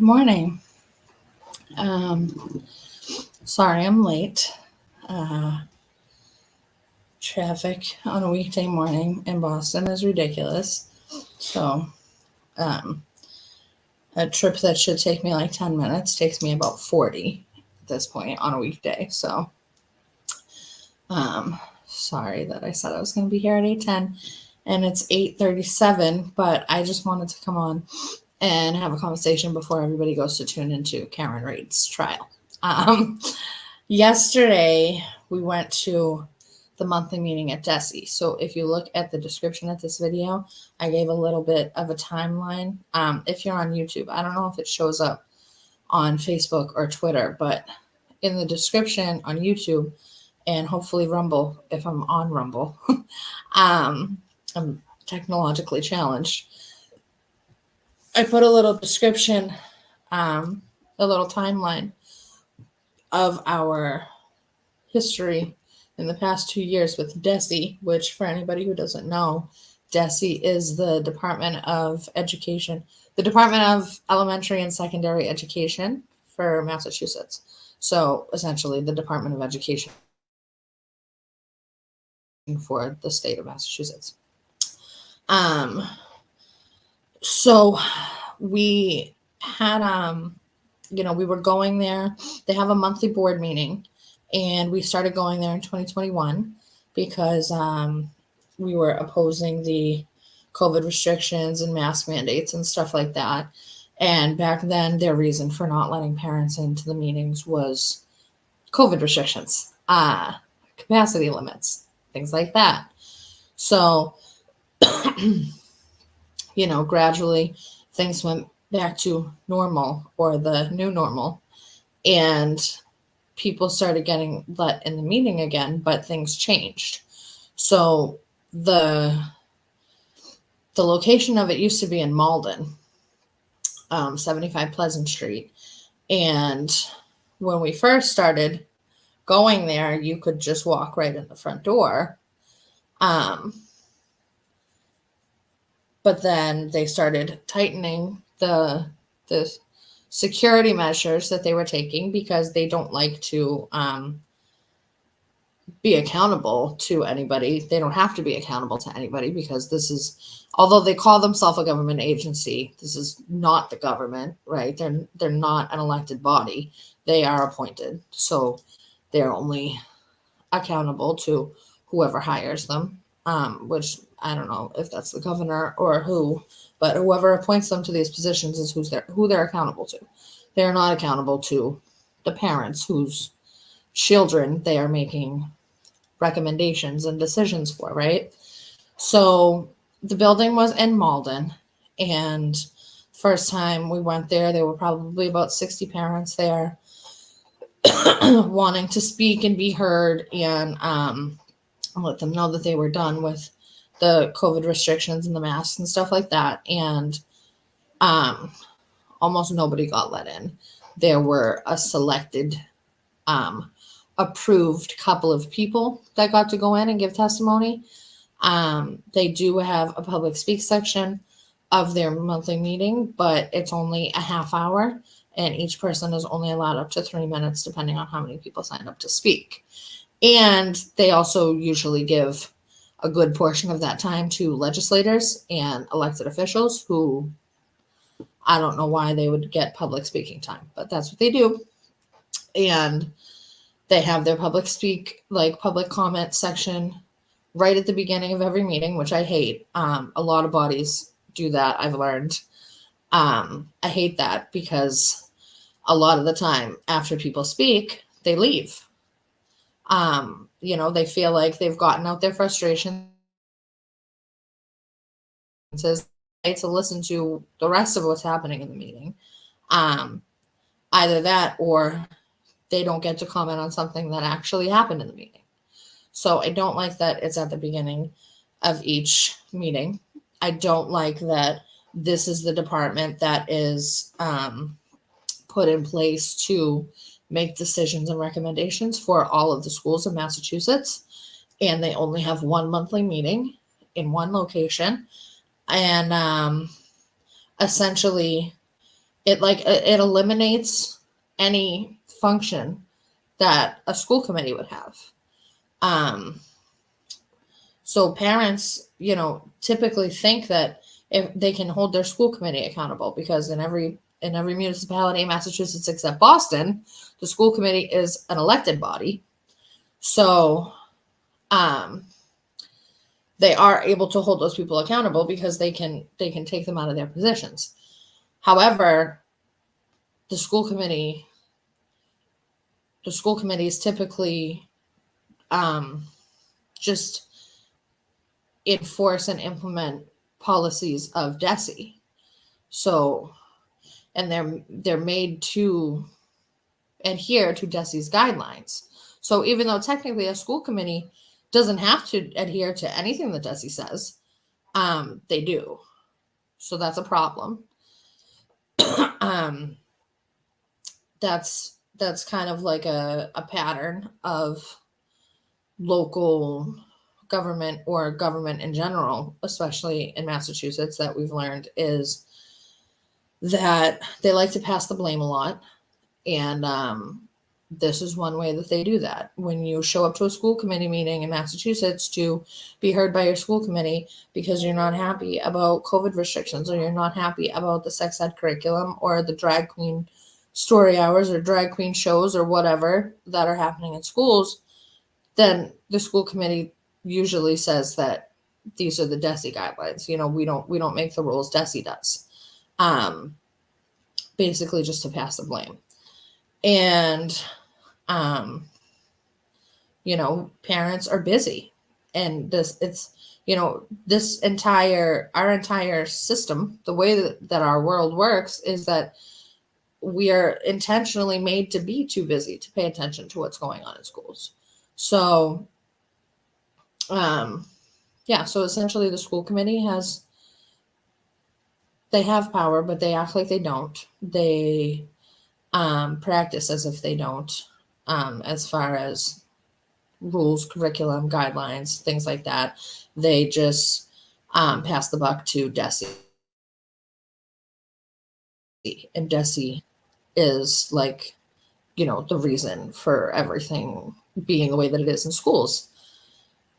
Good morning. Sorry I'm late. Traffic on a weekday morning in Boston is ridiculous. So, um, a trip that should take me like 10 minutes takes me about 40 at this point on a weekday. So, sorry that I said I was going to be here at 8:10 and it's 8:37, but I just wanted to come on and have a conversation before everybody goes to tune into Karen Reid's trial. Yesterday, we went to the monthly meeting at DESE. So if you look at the description of this video, I gave a little bit of a timeline. If you're on YouTube, I don't know if it shows up on Facebook or Twitter, but in the description on YouTube and hopefully Rumble, if I'm on Rumble, I'm technologically challenged. I put a little description, a little timeline of our history in the past 2 years with DESE, which for anybody who doesn't know, DESE is the Department of Education, the Department of Elementary and Secondary Education for Massachusetts. So essentially the Department of Education for the state of Massachusetts. So we had, we were going there. They have a monthly board meeting, and we started going there in 2021 because we were opposing the COVID restrictions and mask mandates and stuff like that. And back then, their reason for not letting parents into the meetings was COVID restrictions, capacity limits, things like that. So, gradually things went back to normal or the new normal, and people started getting let in the meeting again, but things changed. So the location of it used to be in Malden, 75 Pleasant Street. And when we first started going there, you could just walk right in the front door. But then they started tightening the security measures that they were taking because they don't like to be accountable to anybody. They don't have to be accountable to anybody because this is, although they call themselves a government agency, this is not the government, right? They're not an elected body. They are appointed. So they're only accountable to whoever hires them, which I don't know if that's the governor or who, but whoever appoints them to these positions is who they're accountable to. They're not accountable to the parents whose children they are making recommendations and decisions for, right? So the building was in Malden, and first time we went there, there were probably about 60 parents there wanting to speak and be heard and let them know that they were done with the COVID restrictions and the masks and stuff like that. And almost nobody got let in. There were a selected, approved couple of people that got to go in and give testimony. They do have a public speak section of their monthly meeting, but it's only a half hour, and each person is only allowed up to 3 minutes, depending on how many people signed up to speak. And they also usually give a good portion of that time to legislators and elected officials who, I don't know why they would get public speaking time, but that's what they do. And they have their public comment section right at the beginning of every meeting, which I hate. A lot of bodies do that, I've learned. I hate that because a lot of the time after people speak, they leave. They feel like they've gotten out their frustrations to listen to the rest of what's happening in the meeting. Either that or they don't get to comment on something that actually happened in the meeting. So I don't like that it's at the beginning of each meeting. I don't like that this is the department that is put in place to make decisions and recommendations for all of the schools in Massachusetts. And they only have one monthly meeting in one location. And essentially, it eliminates any function that a school committee would have. So parents, typically think that if they can hold their school committee accountable, because in every municipality in Massachusetts except Boston, the school committee is an elected body. So they are able to hold those people accountable because they can take them out of their positions. However, the school committee is typically just enforce and implement policies of DESE. So, and they're made to adhere to DESE's guidelines. So even though technically a school committee doesn't have to adhere to anything that DESE says, they do. So that's a problem. That's kind of like a pattern of local government or government in general, especially in Massachusetts, that we've learned is that they like to pass the blame a lot. And this is one way that they do that. When you show up to a school committee meeting in Massachusetts to be heard by your school committee because you're not happy about COVID restrictions, or you're not happy about the sex ed curriculum, or the drag queen story hours, or drag queen shows, or whatever that are happening in schools, then the school committee usually says that these are the DESE guidelines. We don't make the rules, DESE does. Basically just to pass the blame. And parents are busy, and our entire system, the way that our world works, is that we are intentionally made to be too busy to pay attention to what's going on in schools. So so essentially the school committee they have power, but they act like they don't. They practice as if they don't, as far as rules, curriculum, guidelines, things like that. They just pass the buck to DESE. And DESE is like, the reason for everything being the way that it is in schools.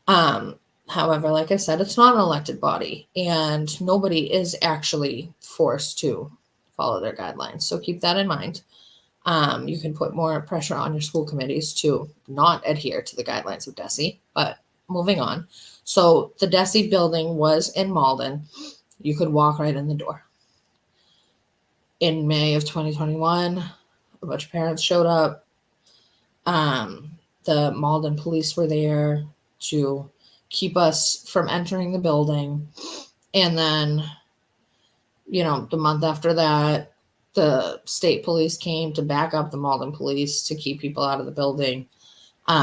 However, like I said, it's not an elected body, and nobody is actually forced to follow their guidelines. So keep that in mind. You can put more pressure on your school committees to not adhere to the guidelines of DESE. But moving on. So the DESE building was in Malden. You could walk right in the door. In May of 2021, a bunch of parents showed up. The Malden police were there to keep us from entering the building. And then, the month after that, the state police came to back up the Malden police to keep people out of the building. They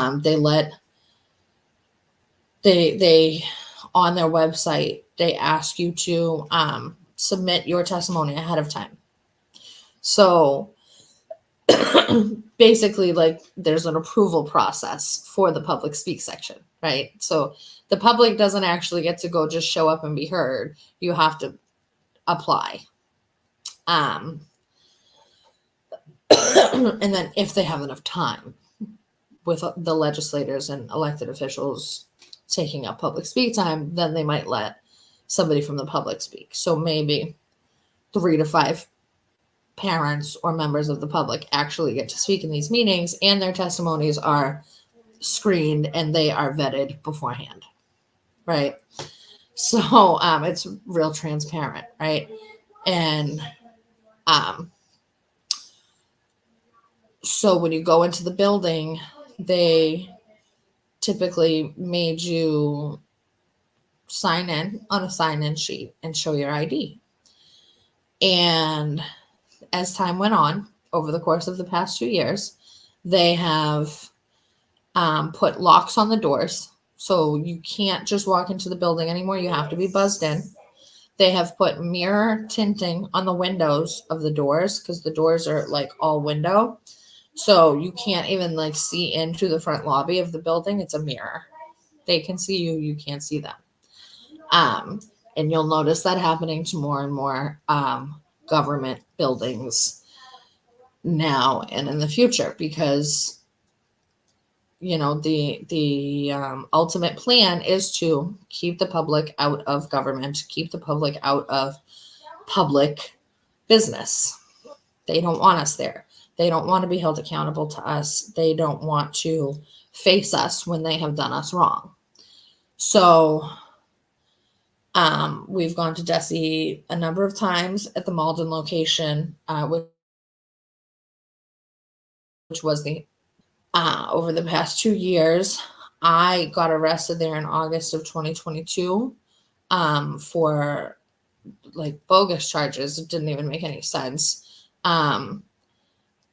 on their website, they ask you to submit your testimony ahead of time. So basically, like, there's an approval process for the public speak section, right? So the public doesn't actually get to go just show up and be heard. You have to apply. And then if they have enough time with the legislators and elected officials taking up public speak time, then they might let somebody from the public speak. So maybe 3 to 5 parents or members of the public actually get to speak in these meetings, and their testimonies are screened and they are vetted beforehand, right? So it's real transparent, right? And so when you go into the building, they typically made you sign in on a sign-in sheet and show your ID. And as time went on, over the course of the past 2 years, they have put locks on the doors. So you can't just walk into the building anymore. You have to be buzzed in. They have put mirror tinting on the windows of the doors, because the doors are like all window. So you can't even like see into the front lobby of the building. It's a mirror. They can see you. You can't see them. And you'll notice that happening to more and more government buildings now and in the future, because the ultimate plan is to keep the public out of government, keep the public out of public business. They don't want us there. They don't want to be held accountable to us. They don't want to face us when they have done us wrong. So we've gone to DESE a number of times at the Malden location, which was the over the past 2 years. I got arrested there in August of 2022 for like bogus charges. It didn't even make any sense. And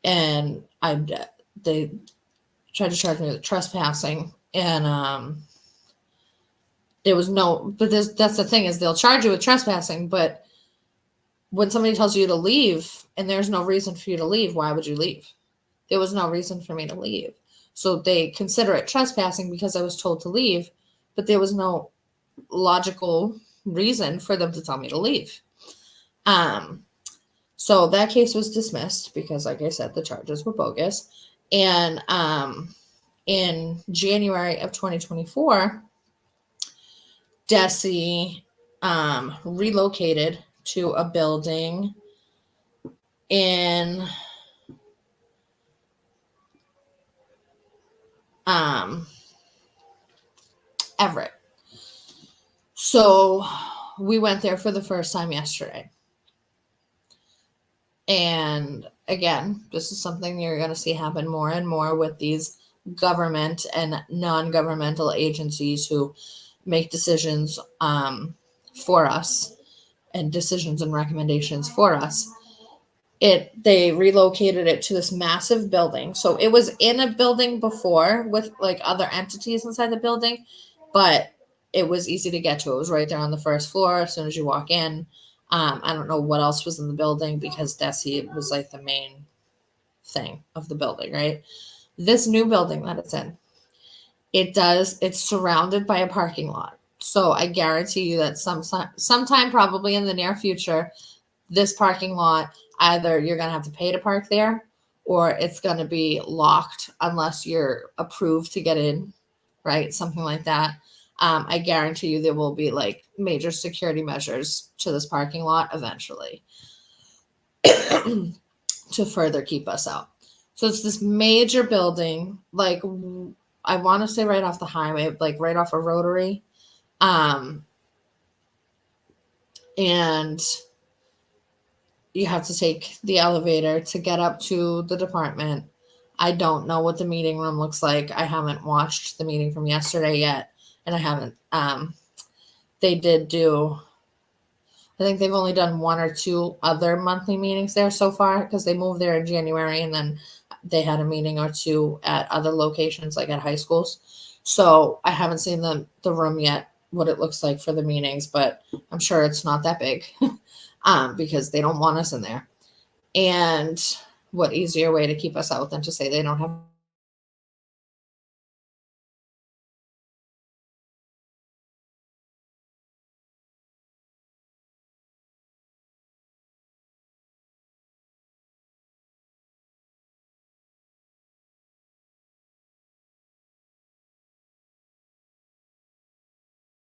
they tried to charge me with trespassing, and there was no, but that's the thing, is they'll charge you with trespassing, but when somebody tells you to leave and there's no reason for you to leave, why would you leave? There was no reason for me to leave. So they consider it trespassing because I was told to leave, but there was no logical reason for them to tell me to leave. So that case was dismissed because, like I said, the charges were bogus. And in January of 2024, DESE relocated to a building in Everett. So we went there for the first time yesterday. And again, this is something you're going to see happen more and more with these government and non-governmental agencies who make decisions for us, and decisions and recommendations for us. They relocated it to this massive building. So it was in a building before with like other entities inside the building, but it was easy to get to. It was right there on the first floor as soon as you walk in. I don't know what else was in the building because DESE was like the main thing of the building, right? This new building that it's in, it's surrounded by a parking lot. So I guarantee you that sometime probably in the near future, this parking lot, either you're going to have to pay to park there or it's going to be locked unless you're approved to get in, right? Something like that. I guarantee you there will be like major security measures to this parking lot eventually to further keep us out. So it's this major building, like I want to say right off the highway, like right off a Rotary. And you have to take the elevator to get up to the department. I don't know what the meeting room looks like. I haven't watched the meeting from yesterday yet, and I haven't. They did do, I think they've only done 1 or 2 other monthly meetings there so far because they moved there in January, and then they had a meeting or 2 at other locations, like at high schools. So I haven't seen the room yet, what it looks like for the meetings, but I'm sure it's not that big. Because they don't want us in there. And what easier way to keep us out than to say they don't have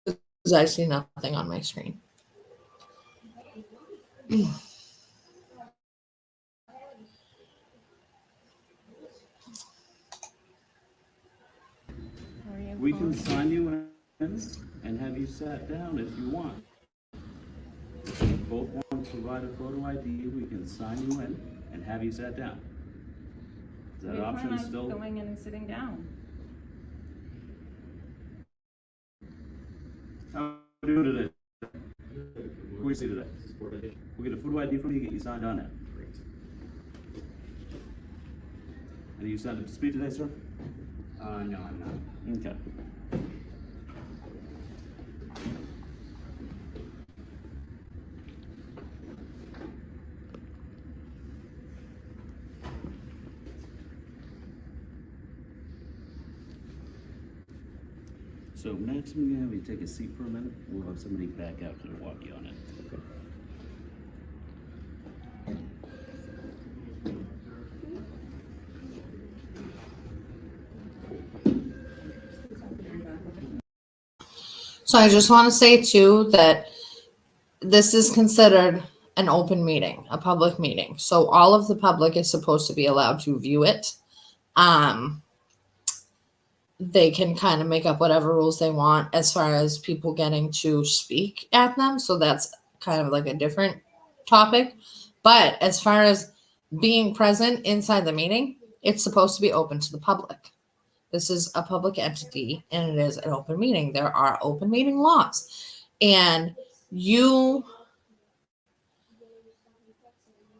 because I see nothing on my screen. We can sign you in and have you sat down if you want. If you both want to provide a photo ID, we can sign you in and have you sat down. Is that option still? Going in and sitting down. How are we doing today? Who we see today? We'll get a photo ID from you, get you signed on it. And you signed up to speak today, sir? No, I'm not. Okay. So next, I'm gonna have you take a seat for a minute. We'll have somebody back out to walk you on it. Okay. So I just want to say too that this is considered an open meeting, a public meeting. So all of the public is supposed to be allowed to view it. They can kind of make up whatever rules they want as far as people getting to speak at them. So that's kind of like a different topic. But as far as being present inside the meeting, it's supposed to be open to the public. This is a public entity and it is an open meeting. There are open meeting laws. And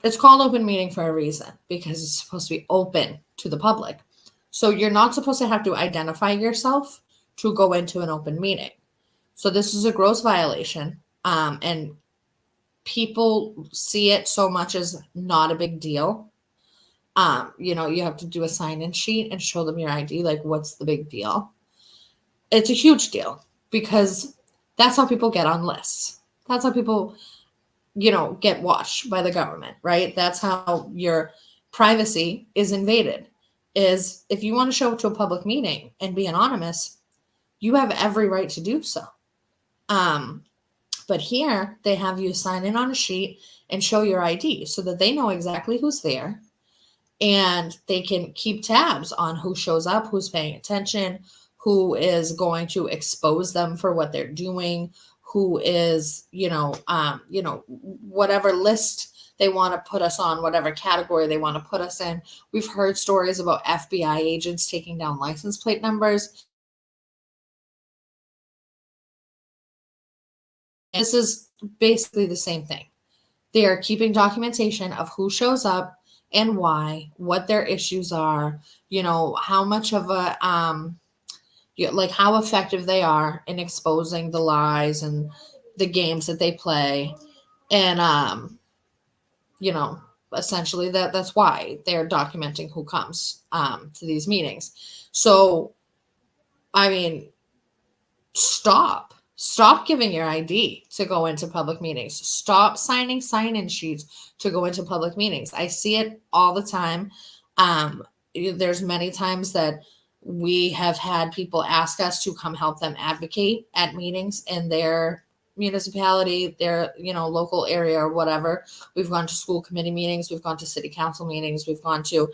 it's called open meeting for a reason because it's supposed to be open to the public. So you're not supposed to have to identify yourself to go into an open meeting. So this is a gross violation. And people see it so much as not a big deal. You have to do a sign-in sheet and show them your ID. Like, what's the big deal? It's a huge deal because that's how people get on lists. That's how people, get watched by the government, right? That's how your privacy is invaded. Is if you want to show up to a public meeting and be anonymous, you have every right to do so. But here they have you sign in on a sheet and show your ID so that they know exactly who's there and they can keep tabs on who shows up, who's paying attention, who is going to expose them for what they're doing, who is, whatever list they want to put us on, whatever category they want to put us in. We've heard stories about FBI agents taking down license plate numbers. This is basically the same thing. They are keeping documentation of who shows up and why, what their issues are, how much of a, like how effective they are in exposing the lies and the games that they play. And, essentially that's why they're documenting who comes to these meetings. So, I mean, stop giving your ID to go into public meetings. Stop signing sign-in sheets to go into public meetings. I see it all the time. There's many times that we have had people ask us to come help them advocate at meetings in their municipality, their local area or whatever. We've gone to school committee meetings, we've gone to city council meetings, we've gone to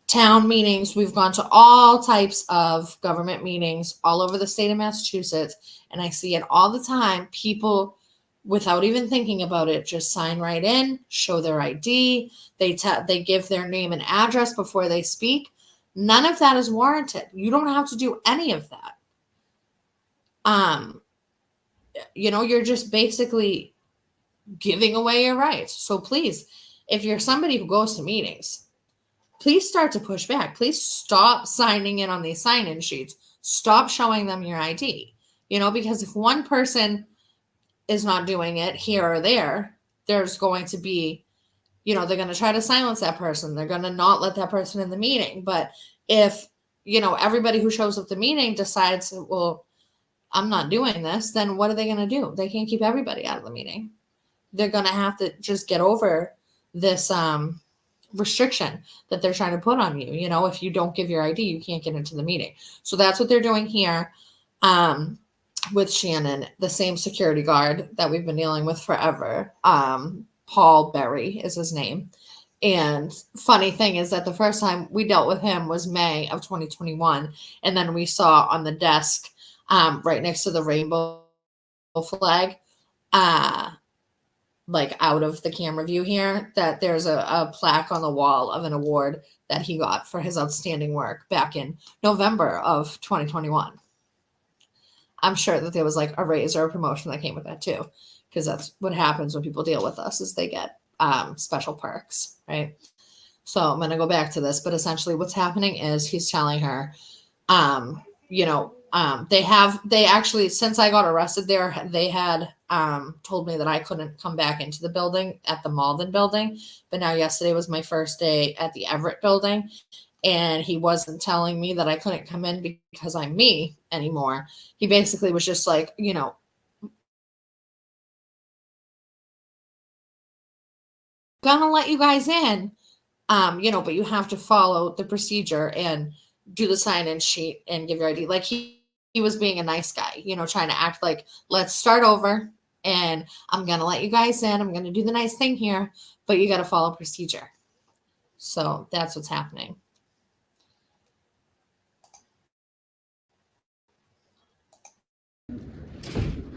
town meetings, we've gone to all types of government meetings all over the state of Massachusetts, and I see it all the time. People, without even thinking about it, just sign right in, show their ID, they give their name and address before they speak. None of that is warranted. You don't have to do any of that. You're just basically giving away your rights. So please, if you're somebody who goes to meetings, please start to push back. Please stop signing in on these sign-in sheets. Stop showing them your ID, because if one person is not doing it here or there, there's going to be, they're going to try to silence that person. They're going to not let that person in the meeting. But if, everybody who shows up the meeting decides, well, I'm not doing this, then what are they going to do? They can't keep everybody out of the meeting. They're going to have to just get over this restriction that they're trying to put on you. If you don't give your ID, you can't get into the meeting. So that's what they're doing here with Shannon, the same security guard that we've been dealing with forever. Paul Berry is his name. And funny thing is that the first time we dealt with him was May of 2021. And then we saw on the desk right next to the rainbow flag, like out of the camera view here, that there's a plaque on the wall of an award that he got for his outstanding work back in November of 2021. I'm sure that there was like a raise or a promotion that came with that too, because that's what happens when people deal with us is they get special perks, right? So I'm going to go back to this, but essentially what's happening is he's telling her, they actually, since I got arrested there, they had told me that I couldn't come back into the building at the Malden building. But now yesterday was my first day at the Everett building. And he wasn't telling me that I couldn't come in because I'm me anymore. He basically was just like, gonna let you guys in, but you have to follow the procedure and do the sign-in sheet and give your ID. Like he he was being a nice guy, you know, trying to act like, let's start over and I'm going to let you guys in. I'm going to do the nice thing here, but you got to follow procedure. So that's what's happening. You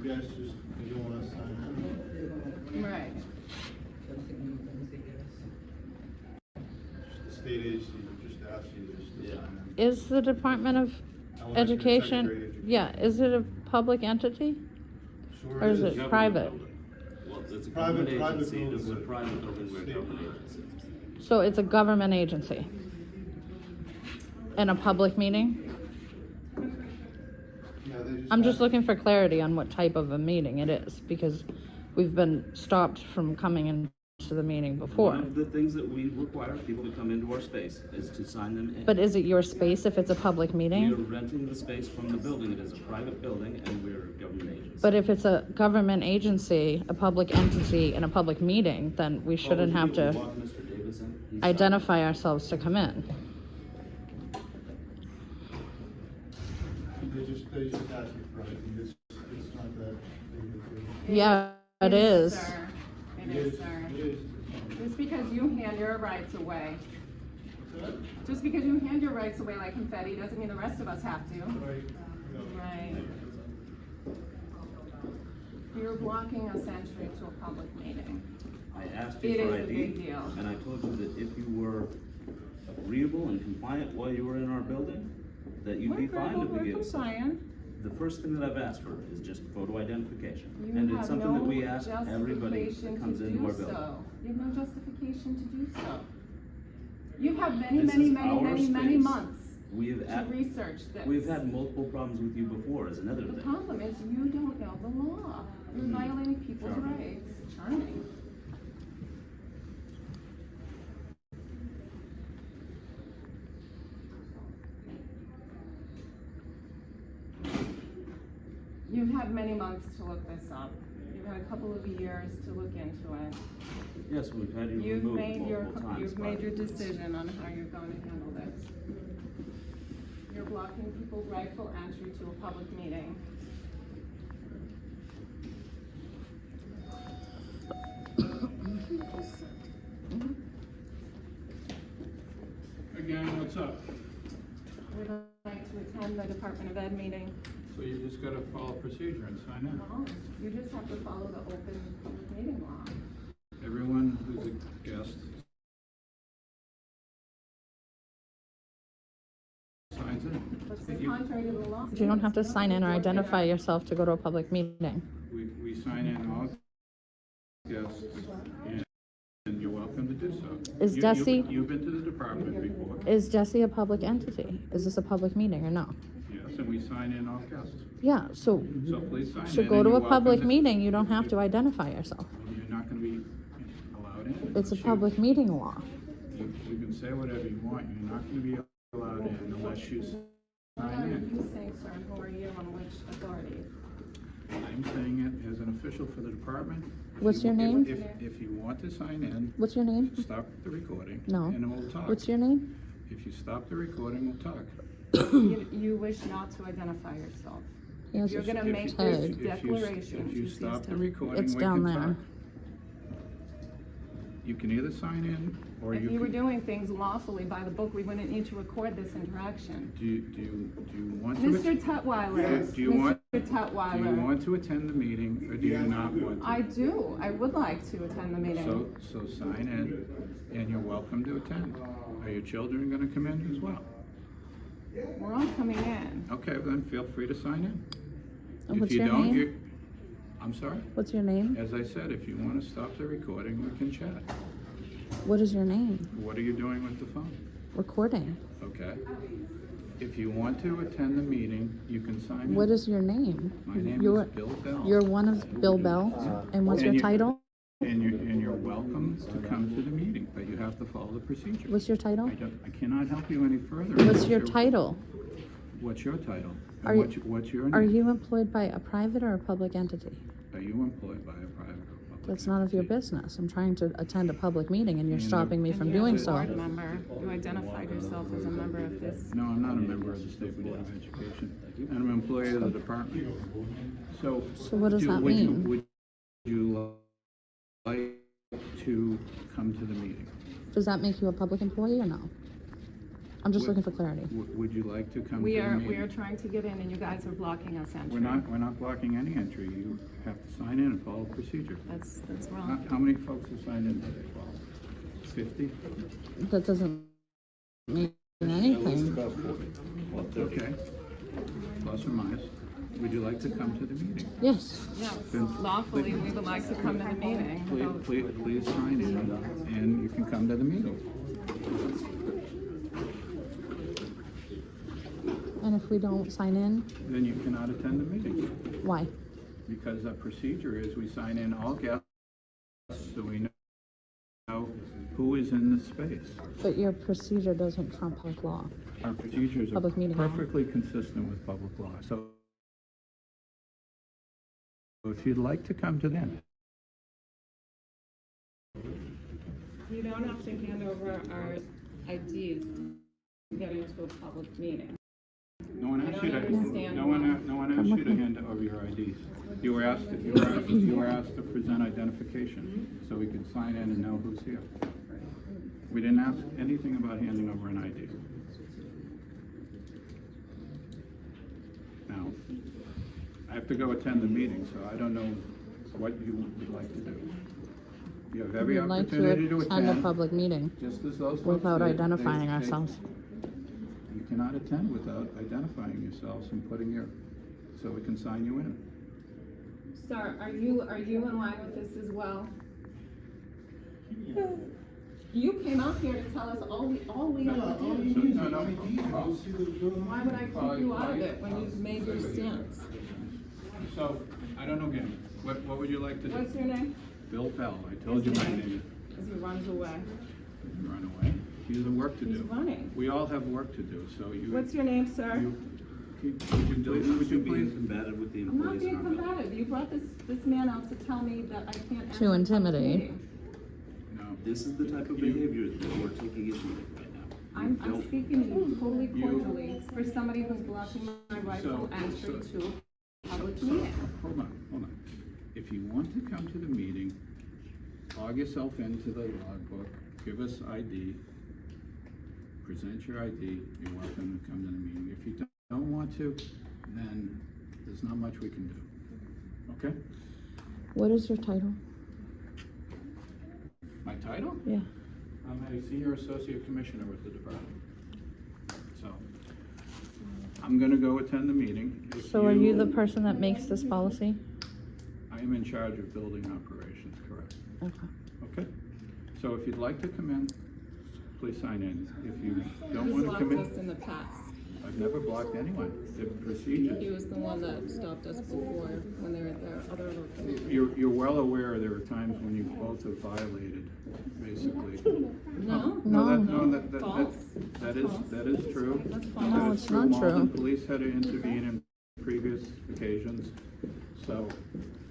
guys just, you don't want to sign in? Right. Just the state agency just asked you just to sign in. Is the Department of Elementary and Education, secondary education. yeah, is it a public entity? Sure Or is it Government private? building. Well, it's a Private- government private agency, building this is a with- private building, we're a state. government agency. So it's a government agency? In a public meeting? Yeah, they I'm just asked- looking for clarity on what type of a meeting it is, because we've been stopped from coming into the meeting One before. of the things that we require people to come into our space is to sign them in. But is it your space if it's a public We are meeting? renting the space from the building, it is a private building, and we're a government agency. But if it's a government agency, a public entity, in a public meeting, then we shouldn't have to Walk Mr. Davis in. He's identify ourselves to come in. They just asked you for it, it's not that big of a deal. Yeah, it is. Sir. It It is, is, sir. it is. Just because you hand your rights away, just because you hand your rights away like confetti doesn't mean the rest of us have to. Right. Right. You're blocking us entry to a public meeting. I asked It you for is a ID, big deal. and I told you that if you were agreeable and compliant while you were in our building, that you'd be fine to We're begin. compliant. The first thing that I've asked for is just photo identification. You And it's have something that no we ask everybody justification that comes to into do our building. so. You have no justification to do so. You've had many, This many, is many, our many, many space. months We have, to research this. we've had multiple problems with you before, is another The thing. problem is you don't know the law. You're violating people's Charming. rights. Charming. You've had many months to look this up. You've had a couple of years to look into it. Yes, we've had you You've removed made your, multiple times. you've made but your decision on how you're going to handle this. You're blocking people's rightful entry to a public meeting. Again, what's up? We'd like to attend the Department of Ed meeting. So you just gotta follow procedure and sign in. No, you just have to follow the open public meeting law. Everyone who's a guest signs in. But contrary to the law. You don't have to sign in or identify yourself to go to a public meeting. We sign in all guests, and you're welcome to do so. Is You- DESE- You've been to the department before, Is DESE a public entity? Is this a public meeting or no? yes, and we sign in all guests. Yeah, so So please sign in. to go and to a you're welcome public meeting, you don't have to identify yourself. You're not gonna be allowed in. It's a unless you- public meeting law. You can say whatever you want, you're not gonna be allowed in unless you What sign are in. you saying, sir, and who are you on which authority? I'm saying it as an official for the department. If What's you- your name? If you want to sign in, What's your name? stop the recording. No. And then we'll talk. What's your name? If you stop the recording, we'll talk. You wish not to identify yourself. Yes, You're gonna it's make Ted. this declaration. If you to cease stop to- the recording, It's we down can there. talk. You can either sign in, or If you you were can. doing things lawfully by the book, we wouldn't need to record this interaction. Do you want to? Mr. Tutwiler, Do you want- Mr. Do you Tutwiler, want to attend the meeting, or do you not want to? I do, I would like to attend the meeting. So sign in, and you're welcome to attend. Are your children gonna come in as well? We're all coming in. Okay, then feel free to sign in. And If what's you your don't, name? you, I'm sorry? What's your name? As I said, if you wanna stop the recording, we can chat. What is your name? What are you doing with the phone? Recording. Okay? If you want to attend the meeting, you can sign in. What is your name? My name You're- is Bill Bell. You're one of Bill Bell? And what's And your you- title? And you're welcome to come to the meeting, but you have to follow the procedure. What's your title? I cannot help you any further. What's your title? What's your title? Are And you- what's your name? Are you employed by a private or a public entity? Are you employed by a private or public That's none of your business. I'm trying to attend a public meeting and you're stopping me from And you're doing a so. board member. You identified yourself as a member of this. No, I'm not a member of the State Board of Education. I'm an employee of the department. So. So what does that mean? Would you like to come to the meeting? Does that make you a public employee or no? I'm just looking for clarity. Would you like to come to We the are meeting? trying to get in and you guys are blocking us entry. We're not blocking any entry. You have to sign in and follow procedure. That's wrong. How many folks have signed in today, Paul? 50? That doesn't mean anything. Okay. Plus or minus. Would you like to come to the meeting? Yes. Yeah, Then- lawfully, we would like to come to the meeting. Please sign in and you can come to the meeting. And if we don't sign in, Then you cannot attend the meeting. why? Because the procedure is we sign in all guests so we know who is in the space. But your procedure doesn't trump public law. Our procedures are Public meeting law. perfectly consistent with public law. So if you'd like to come to them, You don't have to hand over our IDs to get into a public meeting. no one asked you to, I don't understand. no one asked you to hand over your IDs. You were asked to present identification so we could sign in and know who's here. We didn't ask anything about handing over an ID. Now, I have to go attend the meeting, so I don't know what you would like to do. You have every We'd like opportunity to to attend a attend, public meeting just as those folks without did. identifying They- ourselves. You cannot attend without identifying yourselves and putting your, so we can sign you in. Sir, are you in line with this as well? You came out here to tell us all we have to do. No. Why would I keep you out of it when you've made your stance? So, I don't know, Gavin, what would you like to do? What's your name? Bill Bell, I told you my name. As he runs away. Run away. You have work to He's do. running. We all have work to do, so you. What's your name, sir? Would you please? Combative with the I'm not employees. being combative. You brought this man out to tell me that I can't. enter To a public intimidate. meeting. No. This is the type of behavior that we're taking issue with right now. I'm Don't- speaking to you totally cordially for somebody who's blocking my rightful entry to a public meeting. Hold on. If you want to come to the meeting, log yourself into the logbook, give us ID, present your ID, you're welcome to come to the meeting. If you don't want to, then there's not much we can do. Okay? What is your title? My title? Yeah. I'm a senior associate commissioner with the department. So, I'm gonna go attend the meeting. If So are you the person that makes this policy? I am in charge of building operations, correct? Okay. Okay? So if you'd like to come in, please sign in. If you don't He's want to blocked come us in, in the past. I've never blocked anyone. The He procedures. was the one that stopped us before when they were at their other location. You're well aware there are times when you both have violated, basically. No? False. That is true. That's That false. No, is it's not Malden true. police had to intervene in previous occasions, so.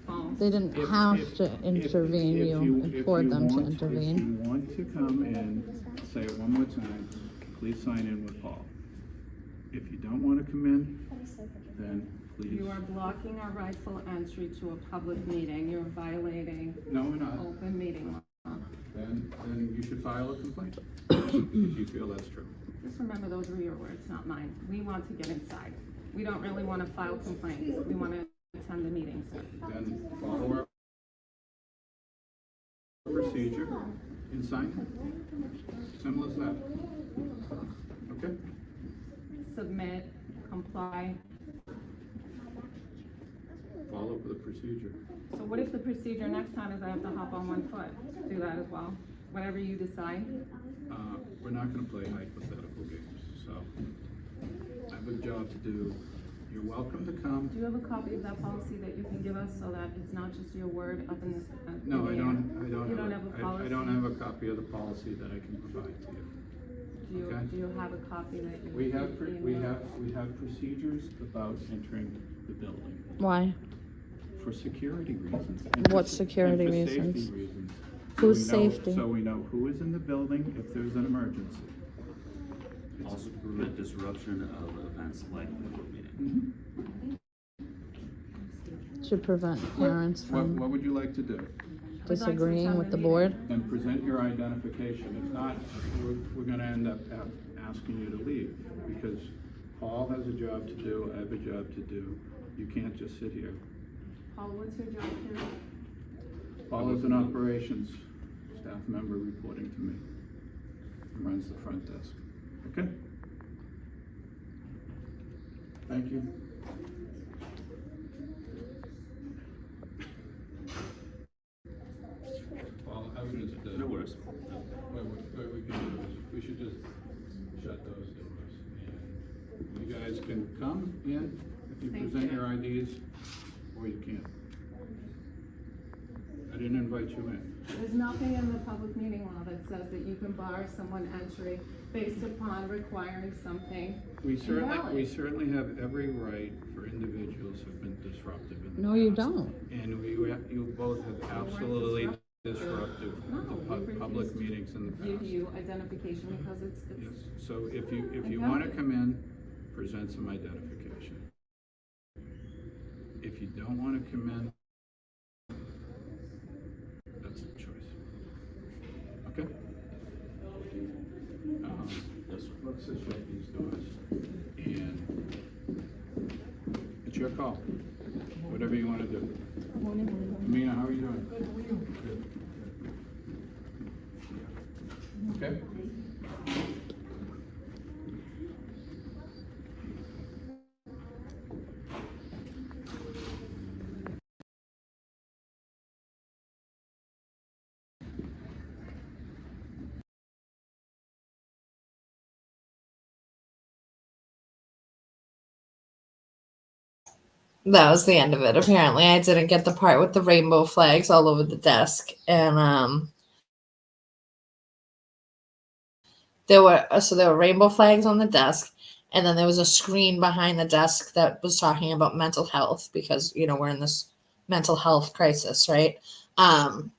False. They didn't if- have if- to if- intervene, if you if implored you them to want- intervene. If you want to come in, say it one more time, please sign in with Paul. If you don't want to come in, then please. You are blocking our rightful entry to a public meeting. You're violating No, we're not. open meeting law. Then you should file a complaint, if you feel that's true. Just remember, those were your words, not mine. We want to get inside. We don't really want to file complaints. We want to attend the meeting, sir. Then follow our procedure and sign it. Simple as that. Okay? Submit, comply. Follow the procedure. So what if the procedure next time is I have to hop on one foot? Do that as well? Whatever you decide? We're not gonna play hypothetical games, so I have a job to do. You're welcome to come. Do you have a copy of that policy that you can give us so that it's not just your word up in this? No, I don't You don't have a policy? I don't have a copy of the policy that I can provide to you. Okay. Do you have a copy that you? We have, can we email? have procedures about entering the building. Why? for security reasons. and What for- security and for reasons? Safety reasons. Whose we know- safety? So we know who is in the building if there's an emergency. Also to prevent disruption of events like the board meeting. To prevent parents What from would you like to do? disagreeing attend with the the board? Then present your identification. If not, we're gonna end up asking you to leave, because Paul has a job to do, I have a job to do. You can't just sit here. Paul, what's your job here? Paul is an operations staff member reporting to me. He runs the front desk. Okay? Thank you. Paul, I would just, No worries. what we can do is, we should just shut those doors. And you guys can come in if you Thank present you. your IDs, or you can't. I didn't invite you in. There's nothing in the public meeting law that says that you can bar someone entry based upon requiring something We invalid. certainly have every right for individuals who've been disruptive in the No, you past. don't. And you both have absolutely disruptive No, the we public refuse to meetings in the give past. you identification because it's Yes, so if you wanna come in, present some identification. If you don't wanna come in, that's a choice. Okay? Let's just shut these doors, and it's your call, whatever you wanna do. Amina, how are you doing? Good, how are you? Good. Okay? That was the end of it. Apparently, I didn't get the part with the rainbow flags all over the desk, and there were rainbow flags on the desk, and then there was a screen behind the desk that was talking about mental health because we're in this mental health crisis, right? And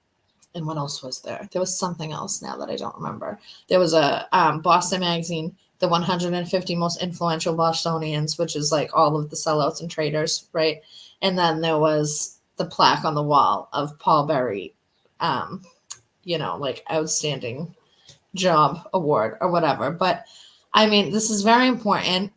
what else was there? There was something else now that I don't remember. There was a Boston magazine, the 150 most influential Bostonians, which is like all of the sellouts and traders, right? And then there was the plaque on the wall of Paul Berry, like outstanding job award or whatever. But I mean, this is very important.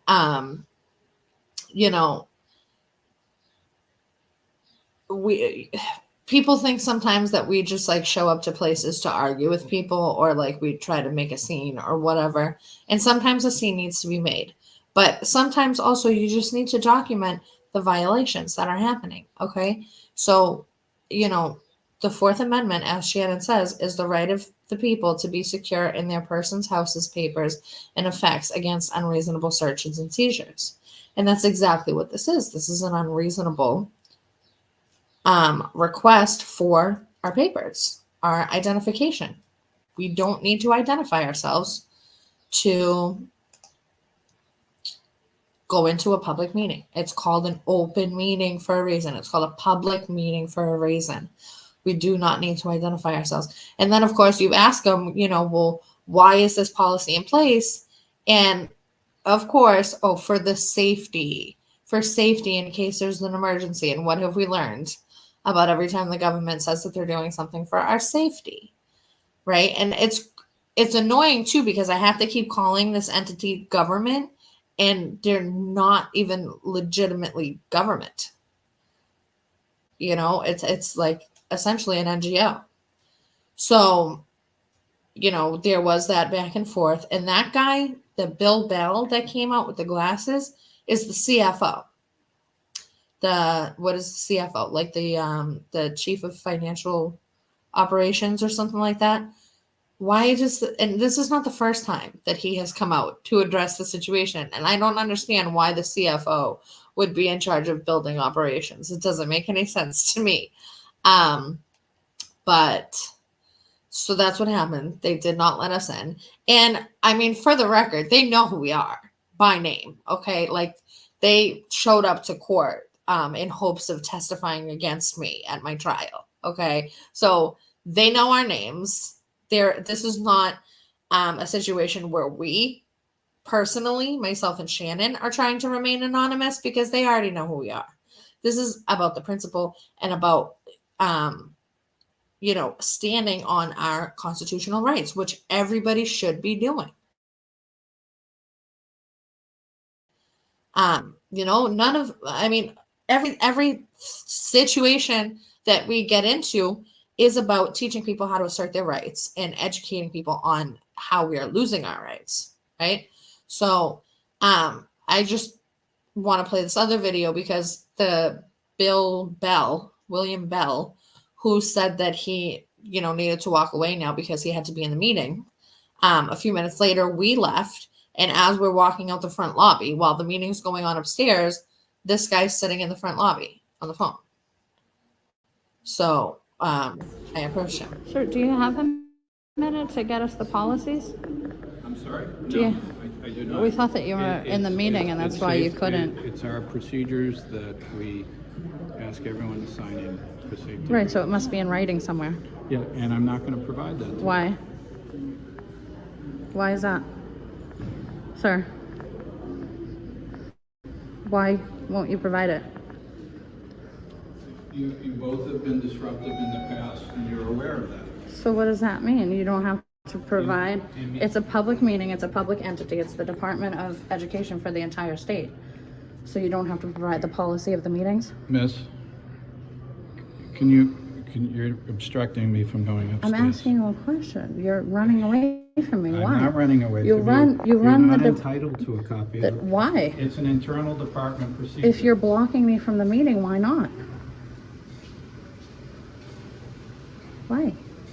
People think sometimes that we just like show up to places to argue with people or like we try to make a scene or whatever. And sometimes a scene needs to be made. But sometimes also you just need to document the violations that are happening. Okay. So, the Fourth Amendment, as Shannon says, is the right of the people to be secure in their persons, houses, papers, and effects against unreasonable searches and seizures. And that's exactly what this is. This is an unreasonable request for our papers, our identification. We don't need to identify ourselves to go into a public meeting. It's called an open meeting for a reason. It's called a public meeting for a reason. We do not need to identify ourselves. And then, of course, you ask them, well, why is this policy in place? And of course, for safety in case there's an emergency. And what have we learned about every time the government says that they're doing something for our safety, right? And it's annoying too, because I have to keep calling this entity government and they're not even legitimately government. It's like essentially an NGO. So, there was that back and forth. And that guy, the Bill Bell that came out with the glasses, is the CFO. What is the CFO? Like the chief of financial operations or something like that. And this is not the first time that he has come out to address the situation. And I don't understand why the CFO would be in charge of building operations. It doesn't make any sense to me. But so that's what happened. They did not let us in. And I mean, for the record, they know who we are by name. Okay. Like they showed up to court in hopes of testifying against me at my trial. Okay. So they know our names. This is not a situation where we personally, myself and Shannon, are trying to remain anonymous because they already know who we are. This is about the principle and about, standing on our constitutional rights, which everybody should be doing. Every situation that we get into is about teaching people how to assert their rights and educating people on how we are losing our rights, right? So I just want to play this other video because the William Bell, who said that he, needed to walk away now because he had to be in the meeting. A few minutes later, we left. And as we're walking out the front lobby, while the meeting's going on upstairs, this guy's sitting in the front lobby on the phone. So I approached him. Sir, do you have a minute to get us the policies? I'm sorry? Yeah. No, I do not. We thought that you were in the meeting, and that's why you couldn't. It's our procedures that we ask everyone to sign in for safety. Right, so it must be in writing somewhere. Yeah, and I'm not going to provide that. Why? Why is that? Sir, why won't you provide it? You both have been disruptive in the past, and you're aware of that. So what does that mean? You don't have to provide? It's a public meeting, it's a public entity, it's the Department of Education for the entire state. So you don't have to provide the policy of the meetings? Miss, you're obstructing me from going upstairs. I'm asking you a question. You're running away from me. Why? I'm not running away You from run. You You're run not the. entitled to a copy of it. Why? It's an internal department procedure. If you're blocking me from the meeting, why not? Why?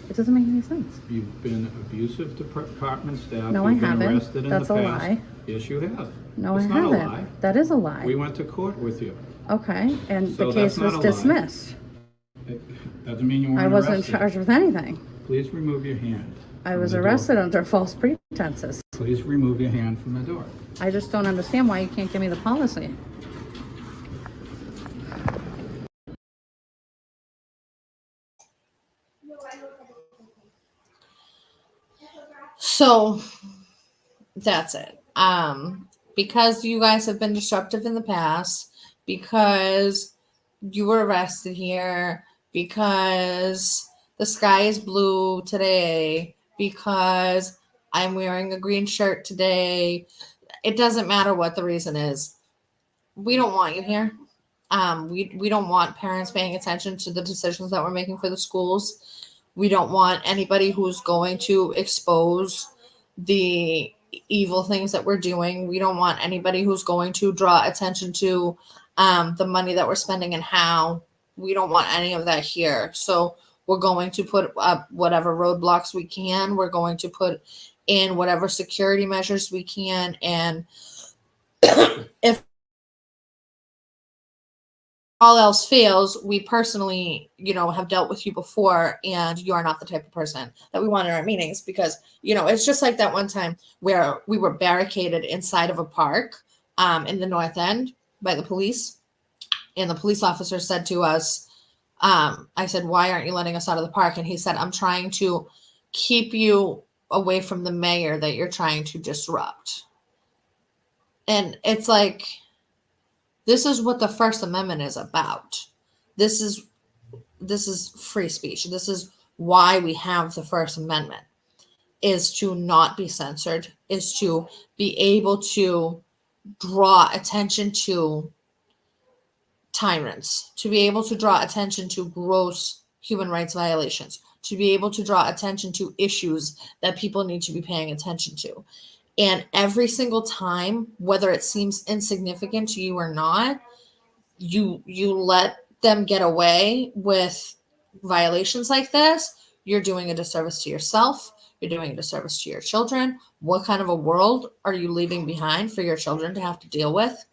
It doesn't make any sense. You've been abusive to department staff. No, I You've been haven't. arrested in That's the a past. lie. Yes, you have. No, It's I not haven't. a lie. That is a lie. We went to court with you. Okay, and So the case that's not was a lie. dismissed. It doesn't mean you weren't I wasn't arrested. charged with anything. Please remove your hand. I from was the door. arrested under false pretenses. Please remove your hand from the door. I just don't understand why you can't give me the policy. So that's it. Because you guys have been disruptive in the past, because you were arrested here, because the sky is blue today, because I'm wearing a green shirt today. It doesn't matter what the reason is. We don't want you here. We don't want parents paying attention to the decisions that we're making for the schools. We don't want anybody who's going to expose the evil things that we're doing. We don't want anybody who's going to draw attention to the money that we're spending and how. We don't want any of that here. So we're going to put up whatever roadblocks we can. We're going to put in whatever security measures we can. And if all else fails, we personally, have dealt with you before, and you are not the type of person that we want in our meetings, because, it's just like that one time where we were barricaded inside of a park in the North End by the police. And the police officer said to us, I said, "Why aren't you letting us out of the park?" And he said, "I'm trying to keep you away from the mayor that you're trying to disrupt." And it's like, this is what the First Amendment is about. This is free speech. This is why we have the First Amendment, is to not be censored, is to be able to draw attention to tyrants, to be able to draw attention to gross human rights violations, to be able to draw attention to issues that people need to be paying attention to. And every single time, whether it seems insignificant to you or not, you let them get away with violations like this, you're doing a disservice to yourself. You're doing a disservice to your children. What kind of a world are you leaving behind for your children to have to deal with?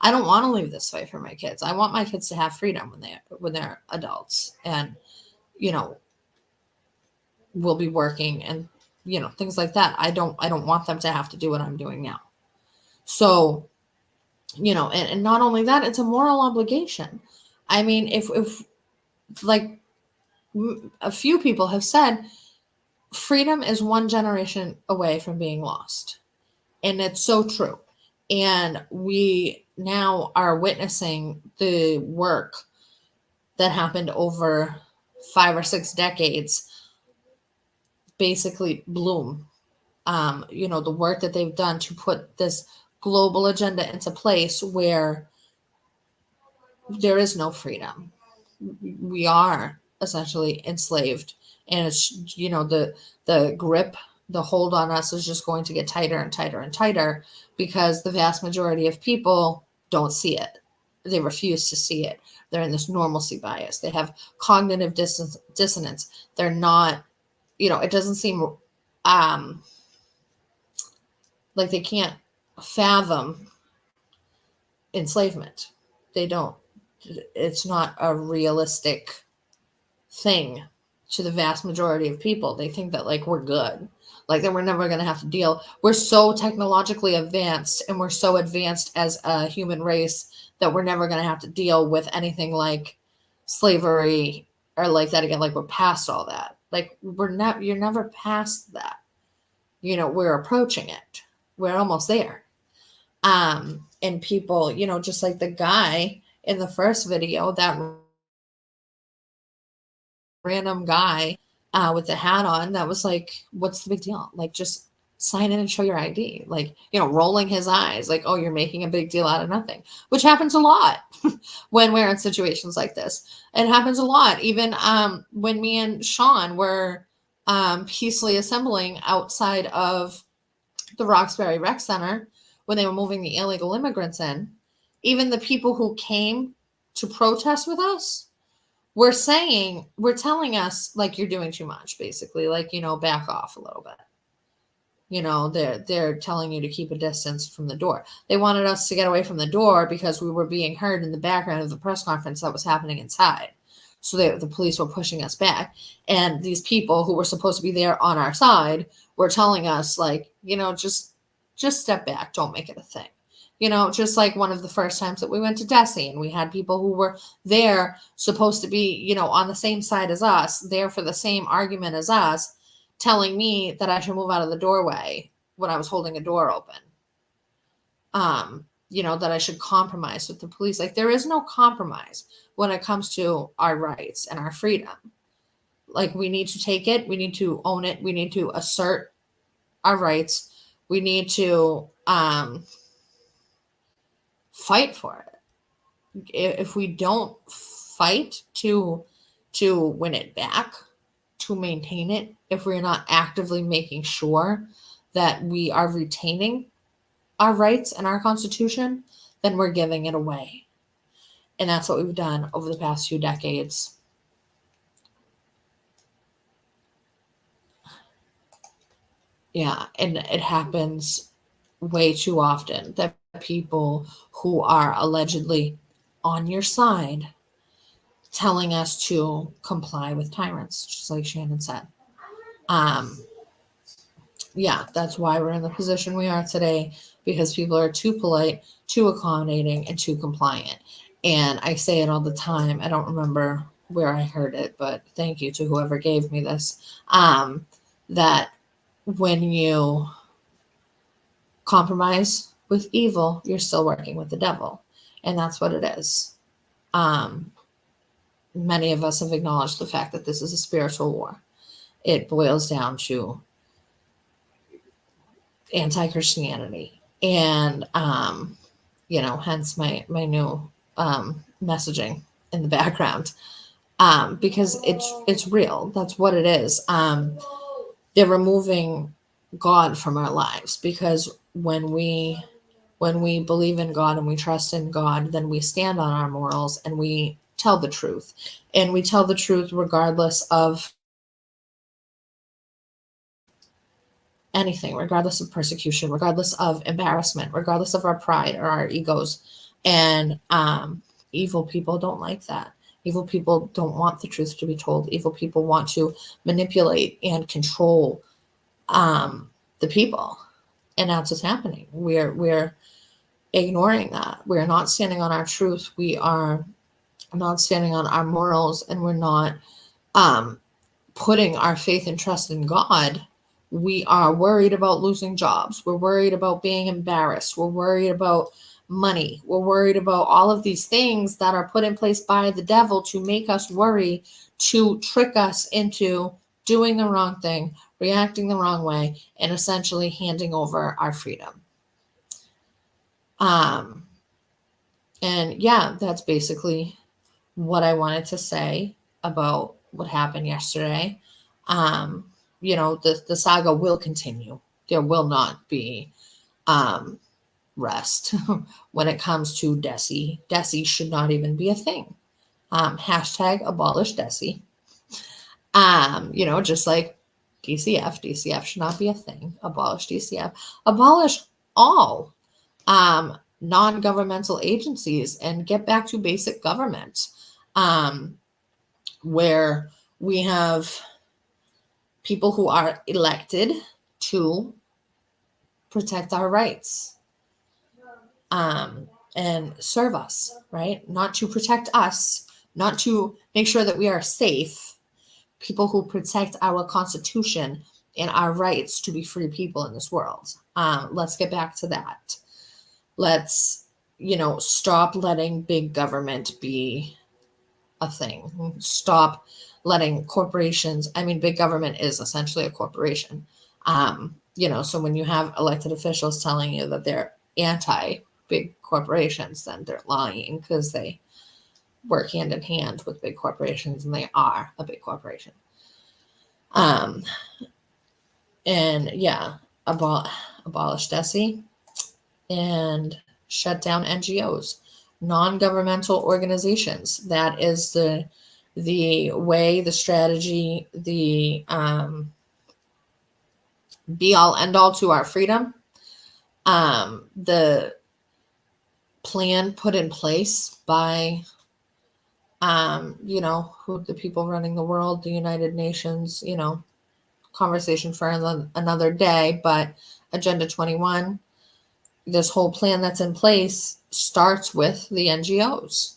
I don't want to leave this way for my kids. I want my kids to have freedom when they're adults, and we'll be working and things like that. I don't want them to have to do what I'm doing now. So and not only that, it's a moral obligation. I mean, if like a few people have said, freedom is one generation away from being lost. And it's so true. And we now are witnessing the work that happened over 5 or 6 decades basically bloom. The work that they've done to put this global agenda into place where there is no freedom. We are essentially enslaved, and it's the grip, the hold on us is just going to get tighter and tighter and tighter, because the vast majority of people don't see it. They refuse to see it. They're in this normalcy bias. They have cognitive dissonance. They're not, it doesn't seem like they can't fathom enslavement. They don't. It's not a realistic thing to the vast majority of people. They think that like we're good, like that we're never going to have to deal. We're so technologically advanced, and we're so advanced as a human race that we're never going to have to deal with anything like slavery or like that again. Like we're past all that. Like you're never past that. We're approaching it. We're almost there. And people, just like the guy in the first video, that random guy with the hat on, that was like, what's the big deal? Like, just sign in and show your ID. Like, rolling his eyes, like, oh, you're making a big deal out of nothing, which happens a lot when we're in situations like this. It happens a lot. Even when me and Sean were peacefully assembling outside of the Roxbury Rec Center when they were moving the illegal immigrants in, even the people who came to protest with us were telling us, like, you're doing too much, basically, like, back off a little bit. They're telling you to keep a distance from the door. They wanted us to get away from the door because we were being heard in the background of the press conference that was happening inside. So the police were pushing us back. And these people who were supposed to be there on our side were telling us, like, just step back. Don't make it a thing. Just like one of the first times that we went to DESE, and we had people who were there supposed to be, on the same side as us, there for the same argument as us, telling me that I should move out of the doorway when I was holding a door open. That I should compromise with the police. Like, there is no compromise when it comes to our rights and our freedom. Like, we need to take it. We need to own it. We need to assert our rights. We need to fight for it. If we don't fight to win it back, to maintain it, if we're not actively making sure that we are retaining our rights and our Constitution, then we're giving it away. And that's what we've done over the past few decades. Yeah, and it happens way too often that people who are allegedly on your side telling us to comply with tyrants, just like Shannon said. Yeah, that's why we're in the position we are today, because people are too polite, too accommodating, and too compliant. And I say it all the time. I don't remember where I heard it, but thank you to whoever gave me this, that when you compromise with evil, you're still working with the devil. And that's what it is. Many of us have acknowledged the fact that this is a spiritual war. It boils down to anti-Christianity. And, hence my new messaging in the background, because it's real. That's what it is. They're removing God from our lives, because when we believe in God and we trust in God, then we stand on our morals and we tell the truth. And we tell the truth regardless of anything, regardless of persecution, regardless of embarrassment, regardless of our pride or our egos. And evil people don't like that. Evil people don't want the truth to be told. Evil people want to manipulate and control the people. And that's what's happening. ignoring that. We're not standing on our truth. We are not standing on our morals, and we're not putting our faith and trust in God. We are worried about losing jobs. We're worried about being embarrassed. We're worried about money. We're worried about all of these things that are put in place by the devil to make us worry, to trick us into doing the wrong thing, reacting the wrong way, and essentially handing over our freedom. And yeah, that's basically what I wanted to say about what happened yesterday. The saga will continue. There will not be rest when it comes to DESE. DESE should not even be a thing. Hashtag abolish DESE. Just like DCF. DCF should not be a thing. Abolish DCF. Abolish all non-governmental agencies and get back to basic government, where we have people who are elected to protect our rights and serve us, right? Not to protect us, not to make sure that we are safe. People who protect our Constitution and our rights to be free people in this world. Let's get back to that. Let's, stop letting big government be a thing. Stop letting corporations, big government is essentially a corporation. So when you have elected officials telling you that they're anti-big corporations, then they're lying, because they work hand in hand with big corporations, and they are a big corporation. Abolish DESE and shut down NGOs, non-governmental organizations. That is the way, the strategy, the be all end all to our freedom. The plan put in place by who the people running the world, the United Nations, conversation for another day, but Agenda 21, this whole plan that's in place starts with the NGOs,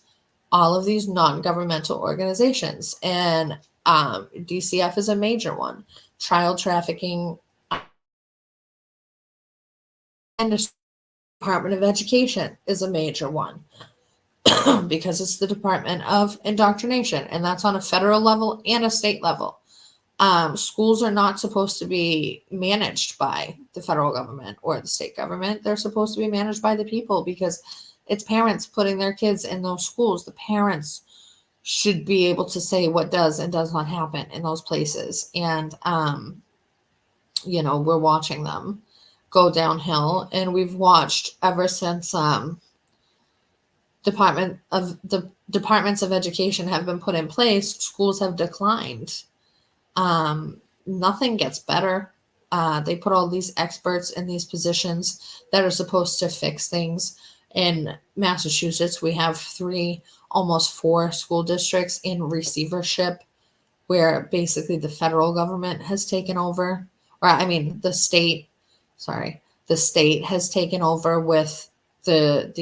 all of these non-governmental organizations. And DCF is a major one. Child trafficking, and the Department of Education is a major one, because it's the Department of Indoctrination, and that's on a federal level and a state level. Schools are not supposed to be managed by the federal government or the state government. They're supposed to be managed by the people, because it's parents putting their kids in those schools. The parents should be able to say what does and does not happen in those places. And, we're watching them go downhill, and we've watched ever since departments of education have been put in place, schools have declined. Nothing gets better. They put all these experts in these positions that are supposed to fix things. In Massachusetts, we have 3, almost 4 school districts in receivership, where basically the federal government has taken over, the state has taken over with the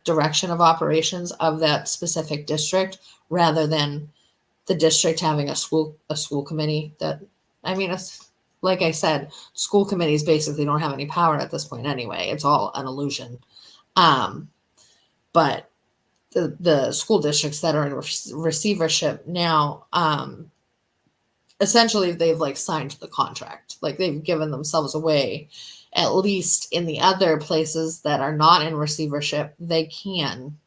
direction of operations of that specific district, rather than the district having a school committee. Like I said, school committees basically don't have any power at this point anyway. It's all an illusion. But the school districts that are in receivership now, essentially they've signed the contract. They've given themselves away. At least in the other places that are not in receivership, they can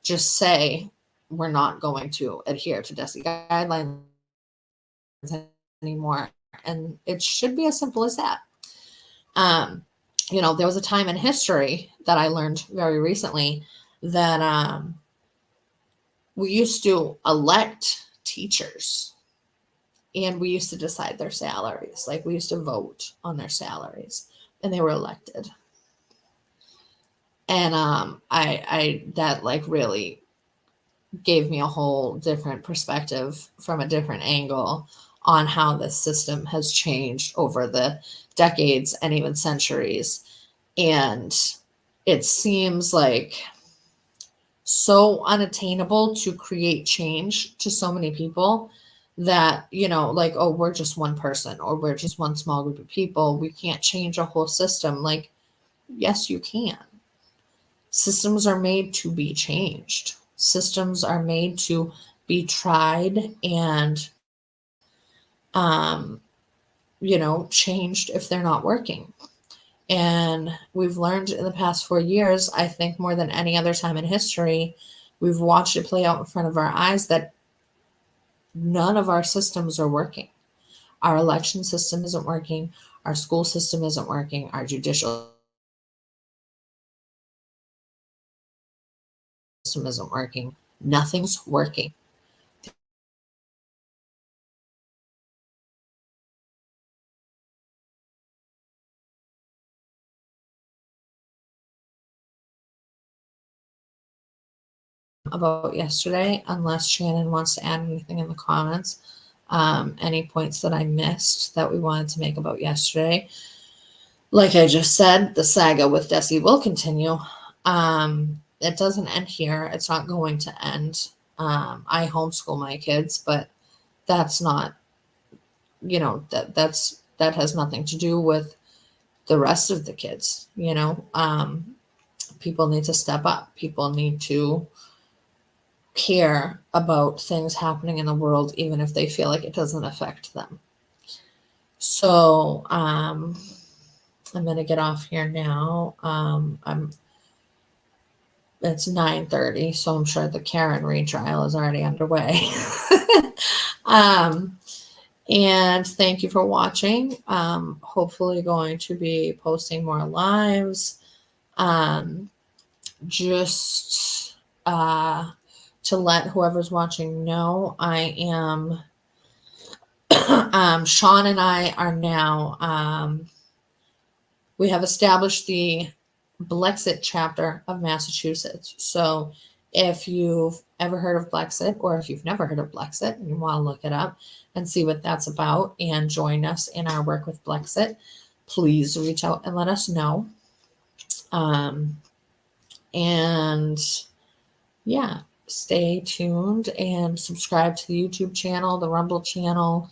just say, we're not going to adhere to DESE guidelines anymore. And it should be as simple as that. There was a time in history that I learned very recently that we used to elect teachers, and we used to decide their salaries. We used to vote on their salaries, and they were elected. And that really gave me a whole different perspective from a different angle on how this system has changed over the decades and even centuries. And it seems like so unattainable to create change to so many people that, you know, like, oh, we're just one person or we're just one small group of people. We can't change a whole system. Like, yes, you can. Systems are made to be changed. Systems are made to be tried and, you know, changed if they're not working. And we've learned in the past 4 years, I think more than any other time in history, we've watched it play out in front of our eyes that none of our systems are working. Our election system isn't working. Our school system isn't working. Our judicial system isn't working. Nothing's working. About yesterday, unless Shannon wants to add anything in the comments, any points that I missed that we wanted to make about yesterday. Like I just said, the saga with DESE will continue. It doesn't end here. It's not going to end. I homeschool my kids, but that's not, you know, that has nothing to do with the rest of the kids. You know, people need to step up. People need to care about things happening in the world, even if they feel like it doesn't affect them. So I'm going to get off here now. It's 9:30, so I'm sure the Karen retrial is already underway. And thank you for watching. Hopefully going to be posting more lives. Just to let whoever's watching know, I am, Sean and I are now, we have established the Blexit chapter of Massachusetts. So if you've ever heard of Blexit, or if you've never heard of Blexit and you want to look it up and see what that's about and join us in our work with Blexit, please reach out and let us know. And yeah, stay tuned and subscribe to the YouTube channel, the Rumble channel.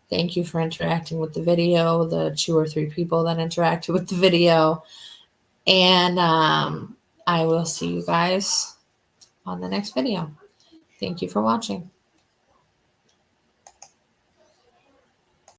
Thank you for interacting with the video, the 2 or 3 people that interacted with the video. And I will see you guys on the next video. Thank you for watching.